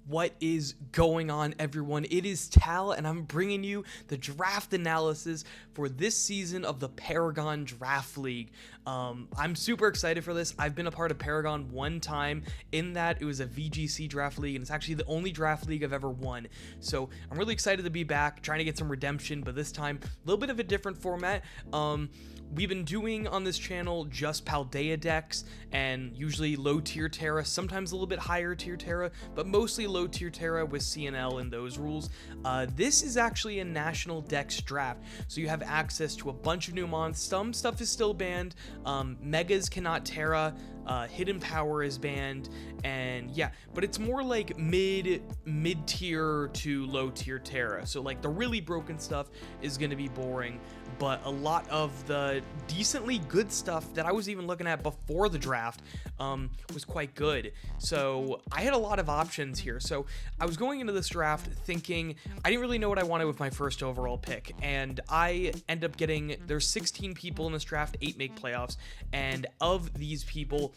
What is going on, everyone? It is Tal, and I'm bringing you the draft analysis for this season of the Paragon Draft League. I'm super excited for this. I've been a part of Paragon one time. In that, it was a VGC draft league, and it's actually the only draft league I've ever won. So I'm really excited to be back, trying to get some redemption, but this time, a little bit of a different format. We've been doing on this channel just Paldea decks and usually low tier Terra, sometimes a little bit higher tier Terra, but mostly low tier Terra with CNL and those rules. This is actually a national decks draft, so you have access to a bunch of new mons. Some stuff is still banned. Megas cannot Terra. Hidden Power is banned, and yeah, but it's more like mid tier to low tier Terra. So like the really broken stuff is going to be boring, but a lot of the decently good stuff that I was even looking at before the draft was quite good. So I had a lot of options here. So I was going into this draft thinking I didn't really know what I wanted with my first overall pick, and I end up getting, there's 16 people in this draft, 8 make playoffs, and of these people,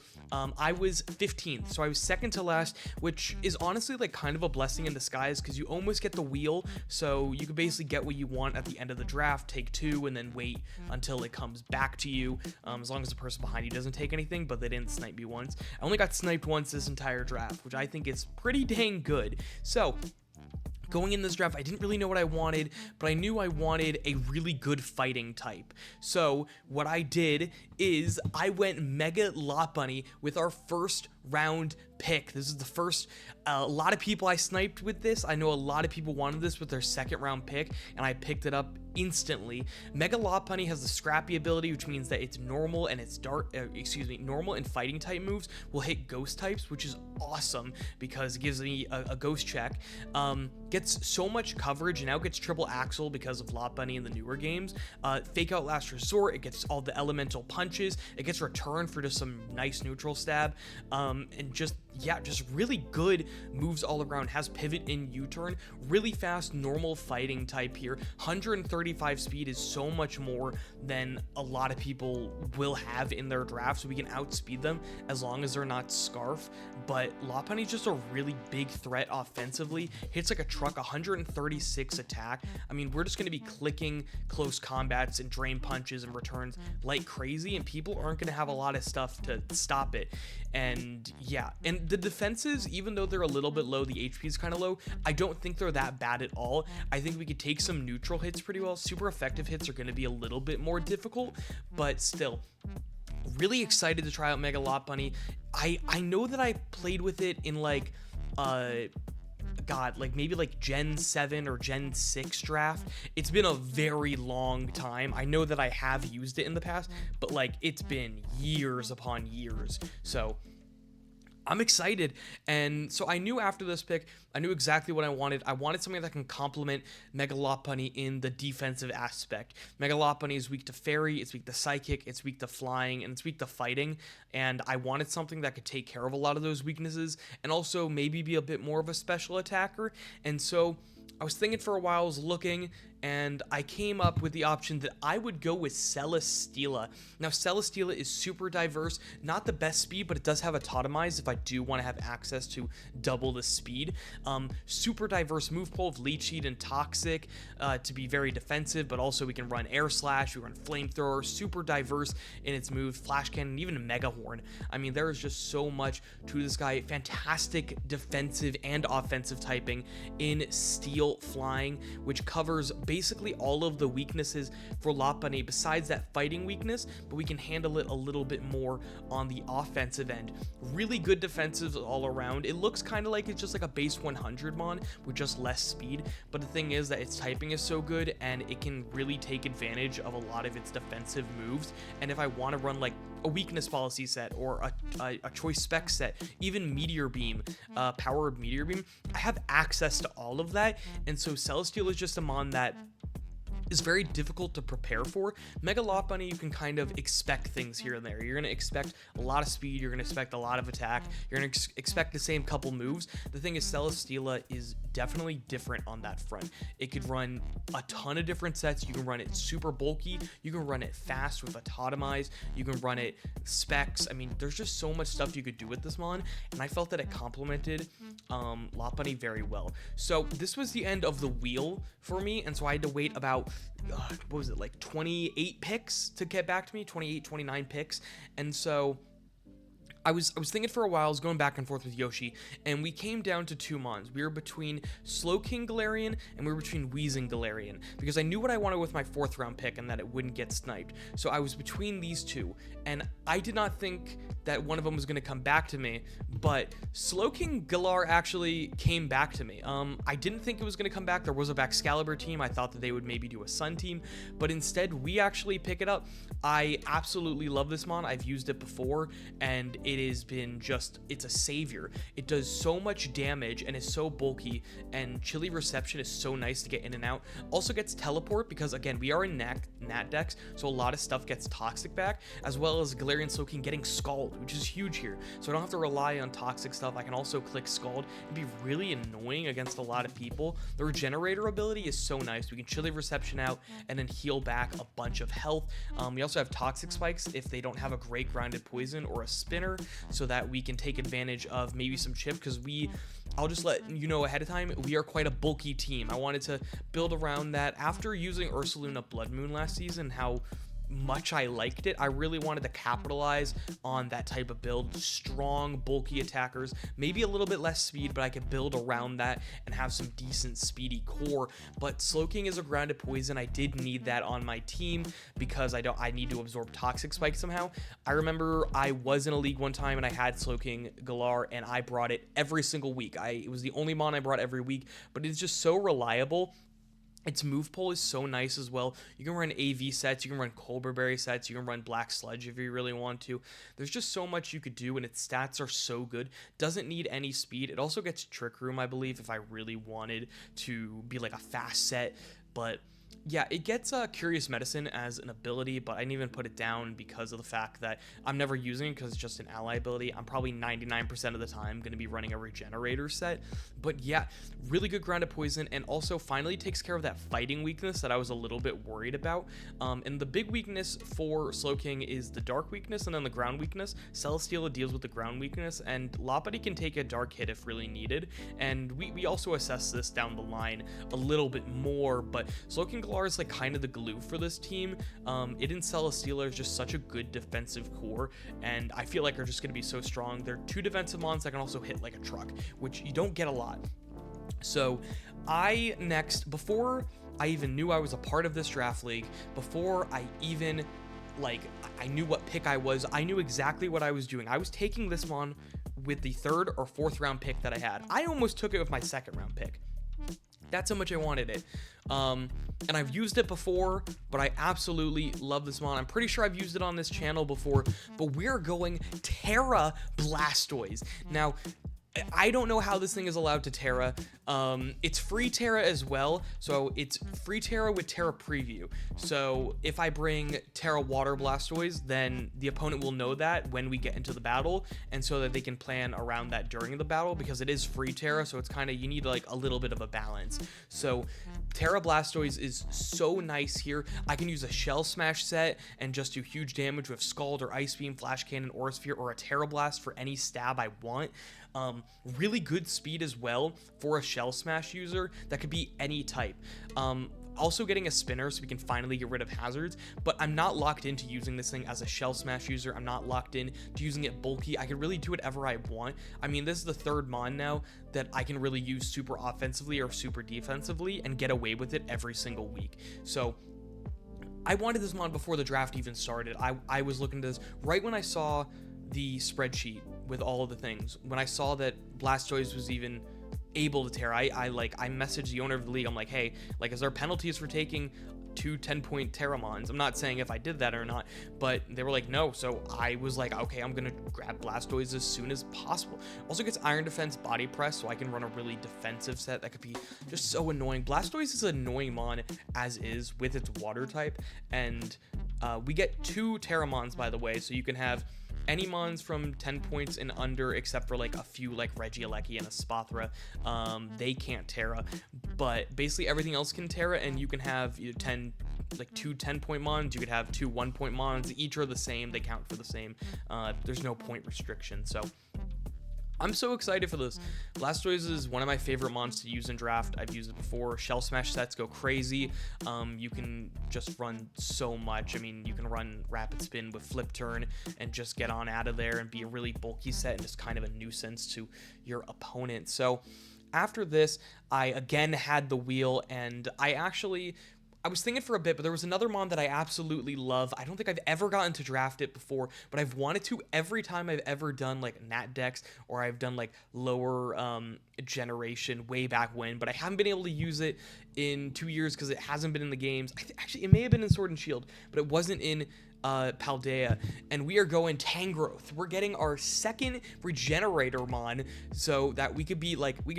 I was 15th, so I was second to last, which is honestly like kind of a blessing in disguise because you almost get the wheel, so you can basically get what you want at the end of the draft, take 2, and then wait until it comes back to you, as long as the person behind you doesn't take anything, but they didn't snipe me once. I only got sniped once this entire draft, which I think is pretty dang good. So going in this draft, I didn't really know what I wanted, but I knew I wanted a really good fighting type. So what I did is I went Mega Lot Bunny with our first round pick. This is the first, a lot of people I sniped with this. I know a lot of people wanted this with their second round pick, and I picked it up instantly. Mega Lot Bunny has the scrappy ability, which means that it's normal and it's normal and fighting type moves will hit ghost types, which is awesome because it gives me a ghost check. Gets so much coverage and now gets triple axle because of Lot Bunny in the newer games. Fake Out Last Resort, it gets all the elemental punches, it gets return for just some nice neutral stab, and just really good moves all around. Has pivot in U-turn, really fast normal fighting type here. 135 speed is so much more than a lot of people will have in their draft, so we can outspeed them as long as they're not Scarf. But Lot Bunny's just a really big threat offensively. Hits like a truck, 136 attack. I mean, we're just going to be clicking close combats and drain punches and returns like crazy, and people aren't going to have a lot of stuff to stop it. And yeah, and the defenses, even though they're a little bit low, the HP is kind of low, I don't think they're that bad at all. I think we could take some neutral hits pretty well. Super effective hits are going to be a little bit more difficult, but still really excited to try out Mega Lot Bunny. I know that I played with it in like maybe like Gen 7 or Gen 6 draft. It's been a very long time. I know that I have used it in the past, but like it's been years upon years. So I'm excited, and so I knew after this pick, I knew exactly what I wanted. I wanted something that can complement Mega Lot Bunny in the defensive aspect. Mega Lot Bunny is weak to Fairy, it's weak to Psychic, it's weak to Flying, and it's weak to Fighting, and I wanted something that could take care of a lot of those weaknesses, and also maybe be a bit more of a special attacker. And so I was thinking for a while, I was looking, and I came up with the option that I would go with Celesteela. Now, Celesteela is super diverse, not the best speed, but it does have Autotomize if I do want to have access to double the speed. Super diverse move pool of Leech Seed and Toxic to be very defensive, but also we can run Air Slash, we run Flamethrower, super diverse in its moves, Flash Cannon, even Mega Horn. I mean, there is just so much to this guy. Fantastic defensive and offensive typing in Steel Flying, which covers basically all of the weaknesses for Lot Bunny besides that fighting weakness, but we can handle it a little bit more on the offensive end. Really good defensives all around. It looks kind of like it's just like a base 100 mon with just less speed, but the thing is that its typing is so good and it can really take advantage of a lot of its defensive moves. And if I want to run like a weakness policy set or a choice spec set, even Meteor Beam, power of Meteor Beam, I have access to all of that. And so Celesteela is just a mon that is very difficult to prepare for. Mega Lopunny, you can kind of expect things here and there. You're going to expect a lot of speed, you're going to expect a lot of attack, you're going to expect the same couple moves. The thing is, Celesteela is definitely different on that front. It could run a ton of different sets. You can run it super bulky, you can run it fast with Autotomize, you can run it specs. I mean, there's just so much stuff you could do with this mon, and I felt that it complemented Lopunny very well. So this was the end of the wheel for me, and so I had to wait about what was it, like 28 picks to get back to me, 28, 29 picks. And so I was thinking for a while. I was going back and forth with Yoshi, and we came down to two mons. We were between Slowking Galarian and we were between Weezing Galarian, because I knew what I wanted with my 4th round pick and that it wouldn't get sniped. So I was between these two, and I did not think that one of them was going to come back to me, but Slowking Galar actually came back to me. I didn't think it was going to come back. There was a Baxcalibur team. I thought that they would maybe do a Sun team, but instead we actually pick it up. I absolutely love this mon. I've used it before, and it has been just, it's a savior. It does so much damage and is so bulky, and Chilly Reception is so nice to get in and out. Also gets Teleport, because again, we are in Nat decks, so a lot of stuff gets Toxic back, as well as Galarian Slowking getting Scald, which is huge here. So I don't have to rely on Toxic stuff. I can also click Scald and be really annoying against a lot of people. The Regenerator ability is so nice. We can Chilly Reception out and then heal back a bunch of health. We also have Toxic Spikes if they don't have a great Grounded Poison or a Spinner, so that we can take advantage of maybe some chip, because I'll just let you know ahead of time, we are quite a bulky team. I wanted to build around that. After using Ursaluna Blood Moon last season, how much I liked it, I really wanted to capitalize on that type of build. Strong, bulky attackers, maybe a little bit less speed, but I could build around that and have some decent speedy core. But Slowking is a Grounded Poison. I did need that on my team because I need to absorb Toxic Spike somehow. I remember I was in a league one time and I had Slowking Galar, and I brought it every single week. It was the only mon I brought every week, but it's just so reliable. Its move pool is so nice as well. You can run AV sets, you can run Colbur Berry sets, you can run Black Sludge if you really want to. There's just so much you could do, and its stats are so good. Doesn't need any speed. It also gets Trick Room, I believe, if I really wanted to be like a fast set. But yeah, it gets Curious Medicine as an ability, but I didn't even put it down because of the fact that I'm never using it, because it's just an ally ability. I'm probably 99% of the time going to be running a Regenerator set. But yeah, really good Grounded Poison, and also finally takes care of that fighting weakness that I was a little bit worried about. And the big weakness for Slowking is the Dark weakness and then the Ground weakness. Celesteela deals with the Ground weakness, and Lopunny can take a Dark hit if really needed. And we also assess this down the line a little bit more, but Slowking Galar is like kind of the glue for this team. It and Celesteela is just such a good defensive core, and I feel like are just going to be so strong. They're two defensive mons that can also hit like a truck, which you don't get a lot. So I next, before I even knew I was a part of this draft league, before I even I knew what pick I was, I knew exactly what I was doing. I was taking this mon with the 3rd or 4th round pick that I had. I almost took it with my 2nd round pick. That's how much I wanted it. And I've used it before, but I absolutely love this mon. I'm pretty sure I've used it on this channel before, but we're going Terra Blastoise. Now, I don't know how this thing is allowed to Terra. It's free Terra as well, so it's free Terra with Terra Preview. So if I bring Terra Water Blastoise, then the opponent will know that when we get into the battle, and so that they can plan around that during the battle, because it is free Terra, so it's kind of, you need like a little bit of a balance. So Terra Blastoise is so nice here. I can use a Shell Smash set and just do huge damage with Scald or Ice Beam, Flash Cannon, Aura Sphere, or a Terra Blast for any stab I want. Really good speed as well for a Shell Smash user that could be any type. Also getting a Spinner so we can finally get rid of hazards, but I'm not locked into using this thing as a Shell Smash user. I'm not locked in to using it bulky. I can really do whatever I want. I mean, this is the 3rd mon now that I can really use super offensively or super defensively and get away with it every single week. So I wanted this mon before the draft even started. I was looking at this right when I saw the spreadsheet with all of the things. When I saw that Blastoise was even able to Terra, I messaged the owner of the league. I'm like, hey, like, is there penalties for taking two 10-point Terramons. I'm not saying if I did that or not, but they were like, no. So I was like, okay, I'm gonna grab Blastoise as soon as possible. Also gets Iron Defense, Body Press, so I can run a really defensive set that could be just so annoying. Blastoise is an annoying mon as is with its water type, and we get 2 Terramons, by the way, so you can have any mons from 10 points and under, except for like a few like Regieleki and a Spothra. They can't Terra, but basically everything else can Terra, and you can have either 2 10-point mons, you could have 2 1-point mons. Each are the same, they count for the same. There's no point restriction, so I'm so excited for this. Blastoise is one of my favorite mons to use in draft. I've used it before. Shell Smash sets go crazy. You can just run so much. I mean, you can run Rapid Spin with Flip Turn and just get on out of there and be a really bulky set and just kind of a nuisance to your opponent. So after this, I again had the wheel, and I was thinking for a bit, but there was another mon that I absolutely love. I don't think I've ever gotten to draft it before, but I've wanted to every time I've ever done like Nat decks, or I've done like lower generation way back when, but I haven't been able to use it in 2 years because it hasn't been in the games. Actually, it may have been in Sword and Shield, but it wasn't in Paldea, and we are going Tangrowth. We're getting our second Regenerator mon, so that we could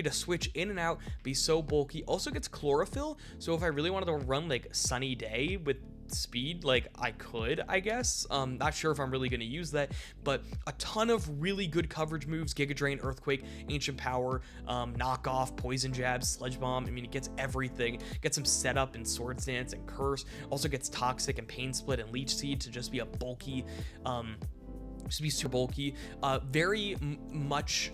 just switch in and out, be so bulky. Also gets Chlorophyll, so if I really wanted to run like Sunny Day with speed, like I could, I guess. Not sure if I'm really going to use that, but a ton of really good coverage moves: Giga Drain, Earthquake, Ancient Power, Knockoff, Poison Jab, Sludge Bomb. I mean, it gets everything. Gets some setup in Swords Dance and Curse. Also gets Toxic and Pain Split and Leech Seed to just be a bulky, just be super bulky. Very much.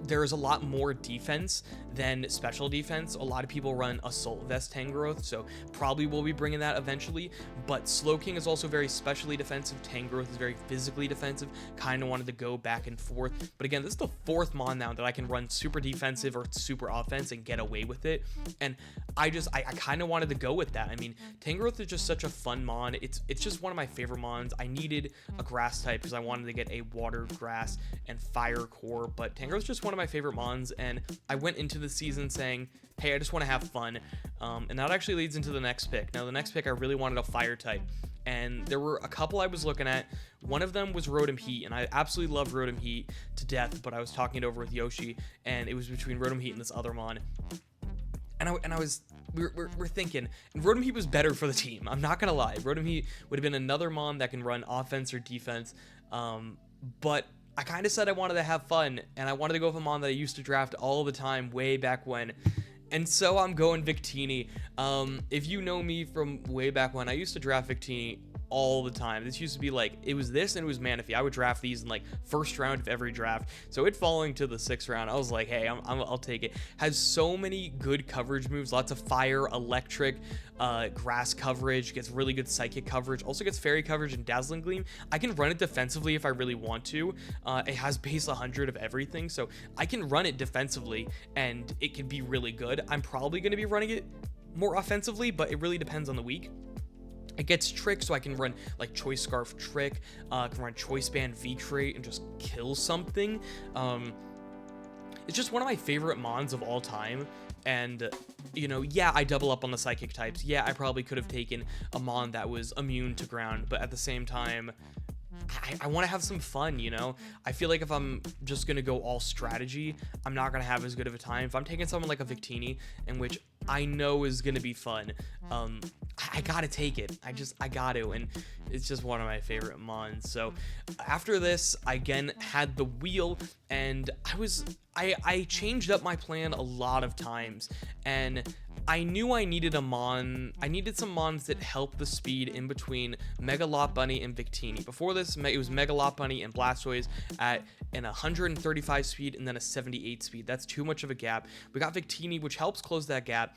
There's a lot more defense than special defense. A lot of people run Assault Vest Tangrowth, so probably will be bringing that eventually. But Slowking is also very specially defensive. Tangrowth is very physically defensive. Kind of wanted to go back and forth. But again, this is the 4th mon now that I can run super defensive or super offense and get away with it. And I kind of wanted to go with that. I mean, Tangrowth is just such a fun mon. It's just one of my favorite mons. I needed a grass type because I wanted to get a water, grass, and fire core. But Tangrowth is just one of my favorite mons, and I went into the season saying, hey, I just want to have fun. And that actually leads into the next pick. Now, the next pick, I really wanted a fire type, and there were a couple I was looking at. One of them was Rotom Heat, and I absolutely love Rotom Heat to death, but I was talking it over with Yoshi, and it was between Rotom Heat and this other mon. We're thinking, and Rotom Heat was better for the team. I'm not gonna lie. Rotom Heat would have been another mon that can run offense or defense, but I kind of said I wanted to have fun, and I wanted to go with a mon that I used to draft all the time way back when. And so I'm going Victini. If you know me from way back when, I used to draft Victini all the time. This used to be like, it was this and it was Manaphy. I would draft these in like first round of every draft. So it falling to the 6th round, I was like, hey, I'll take it. Has so many good coverage moves, lots of fire, electric, grass coverage, gets really good psychic coverage, also gets fairy coverage and dazzling gleam. I can run it defensively if I really want to. It has base 100 of everything, so I can run it defensively and it can be really good. I'm probably going to be running it more offensively, but it really depends on the week. It gets Trick, so I can run like Choice Scarf Trick, can run Choice Band V-Crate and just kill something. It's just one of my favorite mons of all time. And, you know, yeah, I double up on the psychic types. Yeah, I probably could have taken a mon that was immune to ground, but at the same time, I want to have some fun, you know? I feel like if I'm just going to go all strategy, I'm not going to have as good of a time. If I'm taking someone like a Victini, in which I know is going to be fun, I got to take it. I got to, and it's just one of my favorite mons. So after this, I again had the wheel, and I changed up my plan a lot of times, and I knew I needed a mon. I needed some mons that help the speed in between Mega Lopunny and Victini. Before this, it was Mega Lopunny and Blastoise at an 135 speed and then a 78 speed. That's too much of a gap. We got Victini, which helps close that gap.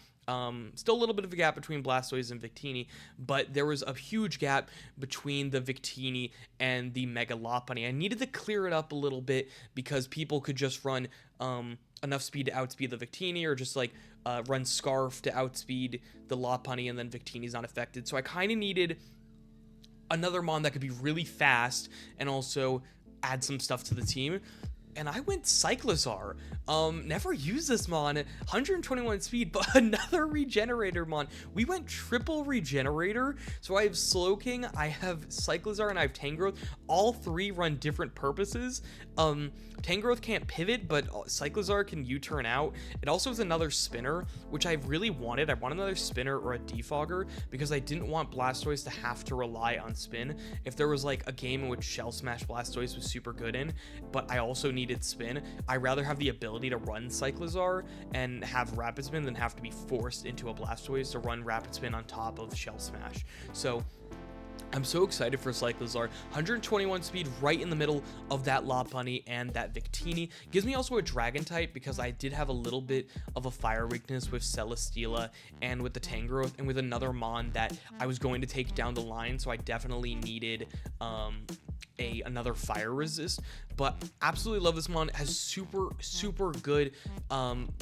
Still a little bit of a gap between Blastoise and Victini, but there was a huge gap between the Victini and the Mega Lopunny. I needed to clear it up a little bit because people could just run enough speed to outspeed the Victini, or just like run Scarf to outspeed the Lopunny, and then Victini's not affected. So I kind of needed another mon that could be really fast and also add some stuff to the team. and I went Cyclizar. Never used this mon. 121 speed, but another regenerator mon. We went triple regenerator. So I have Slowking, I have Cyclizar, and I have Tangrowth. All three run different purposes. Tangrowth can't pivot, but Cyclizar can U-turn out. It also is another spinner, which I really wanted. I want another spinner or a defogger because I didn't want Blastoise to have to rely on spin. If there was like a game in which Shell Smash Blastoise was super good in, but I also needed spin, I'd rather have the ability to run Cyclizar and have Rapid Spin than have to be forced into a Blastoise to run Rapid Spin on top of Shell Smash. So I'm so excited for Cyclizar. 121 speed right in the middle of that Lopunny and that Victini. Gives me also a Dragon type because I did have a little bit of a fire weakness with Celesteela and with the Tangrowth and with another Mon that I was going to take down the line, so I definitely needed another fire resist. But absolutely love this mon. It has super good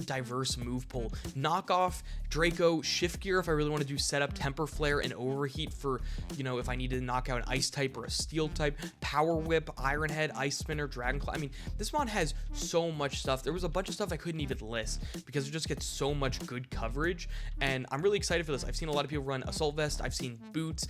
diverse move pool. Knockoff, Draco, Shift Gear if I really want to do setup, Temper Flare, and Overheat for, you know, if I need to knock out an ice type or a steel type, Power Whip, Iron Head, Ice Spinner, Dragon Claw. I mean, this mon has so much stuff. There was a bunch of stuff I couldn't even list because it just gets so much good coverage, and I'm really excited for this. I've seen a lot of people run Assault Vest, I've seen Boots,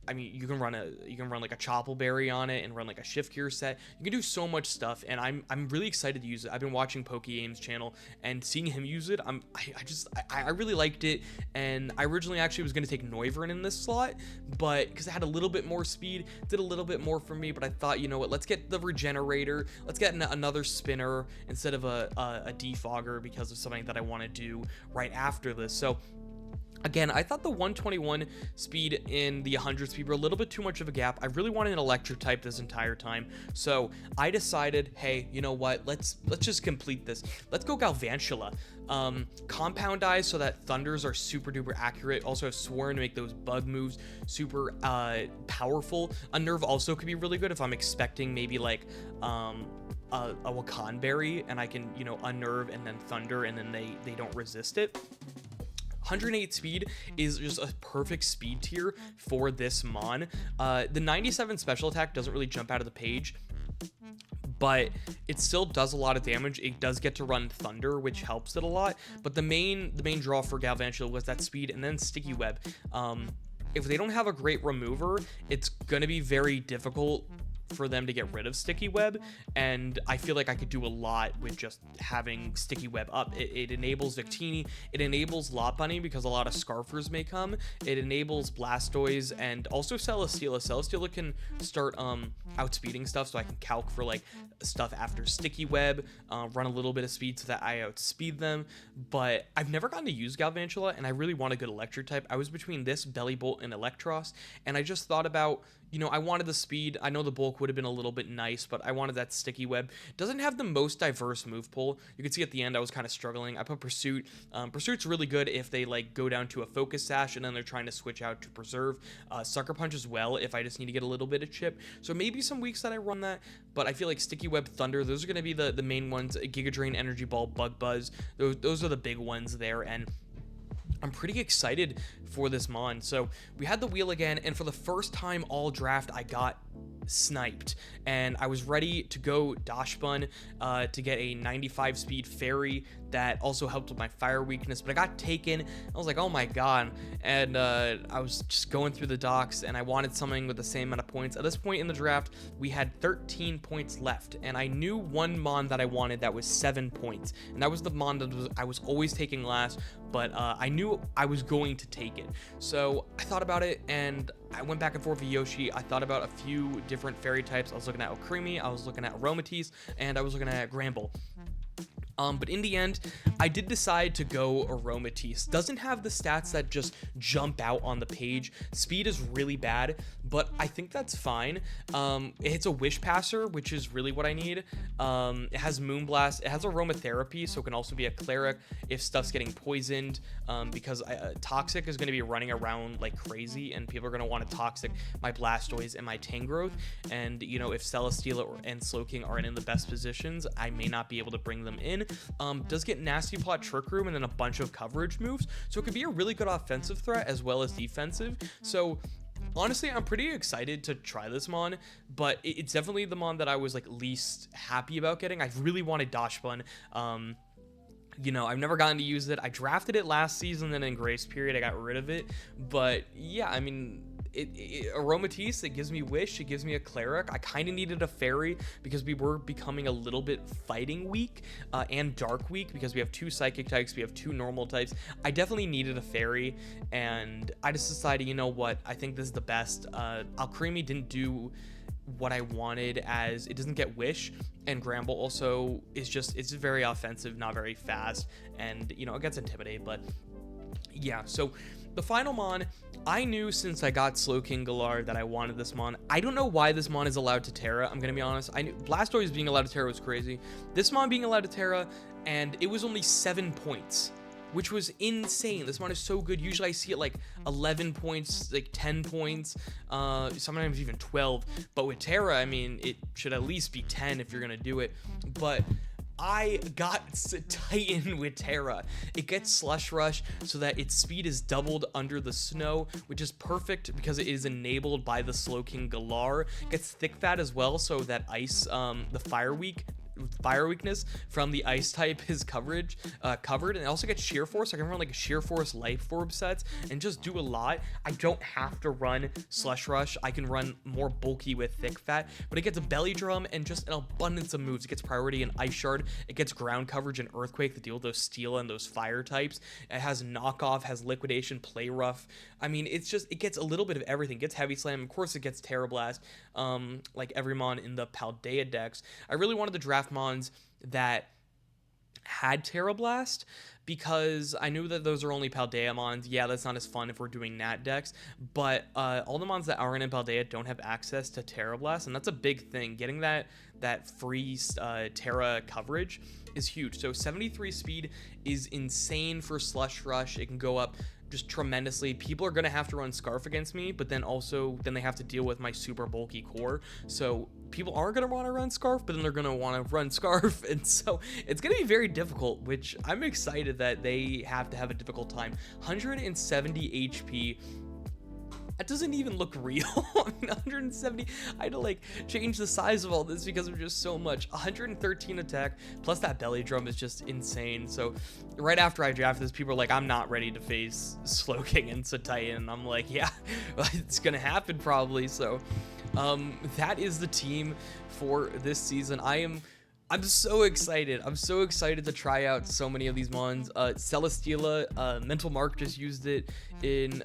I mean, you can run like a Choppleberry on it and run like a Shift Gear set. You can do so much stuff, and I'm really excited to use it. I've been watching PokeGame's channel and seeing him use it. I really liked it, and I originally actually was going to take Noivern in this slot, but because it had a little bit more speed, did a little bit more for me. But I thought, you know what, let's get the Regenerator, let's get another spinner instead of a defogger because of something that I want to do right after this. So again, I thought the 121 speed and the 100 speed were a little bit too much of a gap. I really wanted an electric type this entire time. So I decided, hey, you know what? Let's just complete this. Let's go Galvantula. Compound Eyes so that Thunders are super duper accurate. Also have Sworn to make those bug moves super powerful. Unnerve also could be really good if I'm expecting maybe like a Wakanberry and I can, you know, Unnerve and then Thunder and then they don't resist it. 108 speed is just a perfect speed tier for this mon. The 97 special attack doesn't really jump out of the page, but it still does a lot of damage. It does get to run Thunder, which helps it a lot. But the main draw for Galvantula was that speed and then Sticky Web. If they don't have a great remover, it's gonna be very difficult for them to get rid of Sticky Web, and I feel like I could do a lot with just having Sticky Web up. It enables Victini, it enables Lopunny because a lot of Scarfers may come, it enables Blastoise, and also Celesteela. Celesteela can start outspeeding stuff, so I can calc for like stuff after Sticky Web, run a little bit of speed so that I outspeed them. But I've never gotten to use Galvantula, and I really want a good electric type. I was between this, Bellybolt, and Electros, and I just thought about, you know, I wanted the speed. I know the bulk would have been a little bit nice, but I wanted that Sticky Web. Doesn't have the most diverse move pool. You can see at the end I was kind of struggling. I put Pursuit. Pursuit's really good if they like go down to a Focus Sash and then they're trying to switch out to Preserve. Sucker Punch as well if I just need to get a little bit of chip. So maybe some weeks that I run that, but I feel like Sticky Web, Thunder, those are going to be the main ones. Giga Drain, Energy Ball, Bug Buzz. Those are the big ones there, and I'm pretty excited for this mon. So we had the wheel again, and for the first time all draft, I got sniped, and I was ready to go Dachshund to get a 95 speed fairy that also helped with my fire weakness, but I got taken. I was like, oh my god, and I was just going through the docks, and I wanted something with the same amount of points. At this point in the draft, we had 13 points left, and I knew one mon that I wanted that was 7 points, and that was the mon that I was always taking last, but I knew I was going to take it. So I thought about it, and I went back and forth with Yoshi. I thought about a few different fairy types. I was looking at Okreamy, I was looking at Aromatisse, and I was looking at Gramble. But in the end, I did decide to go Aromatisse. Doesn't have the stats that just jump out on the page. Speed is really bad, but I think that's fine. It hits a Wish Passer, which is really what I need. It has Moonblast. It has Aromatherapy, so it can also be a Cleric if stuff's getting poisoned, because Toxic is going to be running around like crazy, and people are going to want to Toxic my Blastoise and my Tangrowth. And, you know, if Celesteela and Slowking aren't in the best positions, I may not be able to bring them in. Does get Nasty Plot, Trick Room, and then a bunch of coverage moves, so it could be a really good offensive threat as well as defensive. So Honestly, I'm pretty excited to try this mon, but it's definitely the mon that I was like least happy about getting. I really wanted Dachshund. I've never gotten to use it. I drafted it last season, then in grace period I got rid of it. But yeah, I mean, Aromatisse, it gives me Wish, it gives me a Cleric. I kind of needed a Fairy because we were becoming a little bit fighting weak and dark weak because we have 2 psychic types, we have 2 normal types. I definitely needed a Fairy, and I just decided, you know what, I think this is the best. Alcremie didn't do what I wanted, as it doesn't get Wish, and Gramble also is just, it's very offensive, not very fast, and it gets Intimidate. But yeah, so the final mon, I knew since I got Slowking Galar that I wanted this mon. I don't know why this mon is allowed to Terra, I'm gonna be honest. I knew Blastoise being allowed to Terra was crazy. This mon being allowed to Terra, and it was only 7 points, which was insane. This mon is so good. Usually I see it like 11 points, like 10 points, sometimes even 12. But with Terra, I mean, it should at least be 10 if you're gonna do it. But I got Titan with Terra. It gets Slush Rush so that its speed is doubled under the snow, which is perfect because it is enabled by the Slowking Galar. It gets Thick Fat as well, so that ice, the fire weakness from the ice type is covered, and it also gets Sheer Force. I can run like a Sheer Force Life Orb sets and just do a lot. I don't have to run Slush Rush. I can run more bulky with Thick Fat, but it gets a Belly Drum and just an abundance of moves. It gets priority and Ice Shard. It gets ground coverage and Earthquake to deal with those steel and those fire types. It has knockoff, has liquidation, play rough. I mean, it's just, it gets a little bit of everything. It gets Heavy Slam. Of course, it gets Terra Blast, like every mon in the Paldea decks. I really wanted to draft mons that had Terra Blast because I knew that those are only Paldea mons. Yeah, that's not as fun if we're doing Nat decks, but all the mons that aren't in Paldea don't have access to Terra Blast, and that's a big thing. Getting that free Terra coverage is huge. So 73 speed is insane for Slush Rush. It can go up just tremendously. People are gonna have to run Scarf against me, but then they have to deal with my super bulky core. So people are gonna want to run Scarf, but then they're gonna want to run Scarf, and so it's gonna be very difficult, which I'm excited that they have to have a difficult time. 170 HP. That doesn't even look real. I mean, 170, I had to like change the size of all this because of just so much. 113 attack, plus that Belly Drum is just insane. So right after I drafted this, people are like, I'm not ready to face Slowking and Titan. And I'm like, yeah, it's gonna happen probably. So that is the team for this season. I'm so excited. I'm so excited to try out so many of these mons. Celesteela, Mental Mark just used it in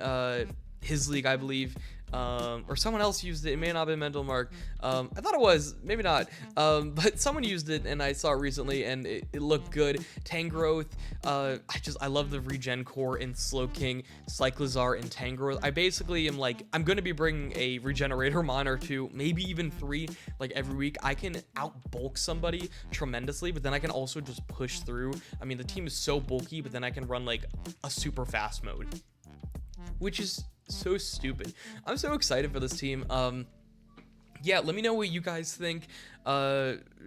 his league, I believe, or someone else used it. It may not have been Mental Mark. I thought it was, maybe not, but someone used it and I saw it recently and it looked good. Tangrowth, I love the regen core in Slowking, Cyclizar, and Tangrowth. I basically am like, I'm gonna be bringing a regenerator mon or 2, maybe even 3, like every week. I can outbulk somebody tremendously, but then I can also just push through. I mean, the team is so bulky, but then I can run like a super fast mode, which is so stupid. I'm so excited for this team. Yeah, let me know what you guys think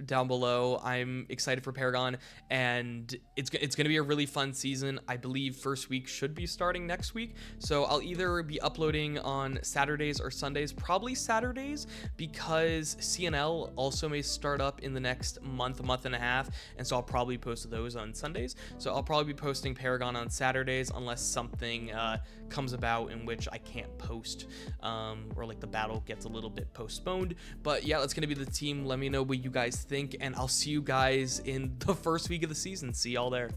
down below. I'm excited for Paragon, and it's gonna be a really fun season. I believe first week should be starting next week, so I'll either be uploading on Saturdays or Sundays, probably Saturdays, because CNL also may start up in the next month and a half, and so I'll probably post those on Sundays. So I'll probably be posting Paragon on Saturdays unless something comes about in which I can't post, or like the battle gets a little bit postponed. But yeah, that's gonna be the team. Let me know what you guys think, and I'll see you guys in the first week of the season. See y'all there.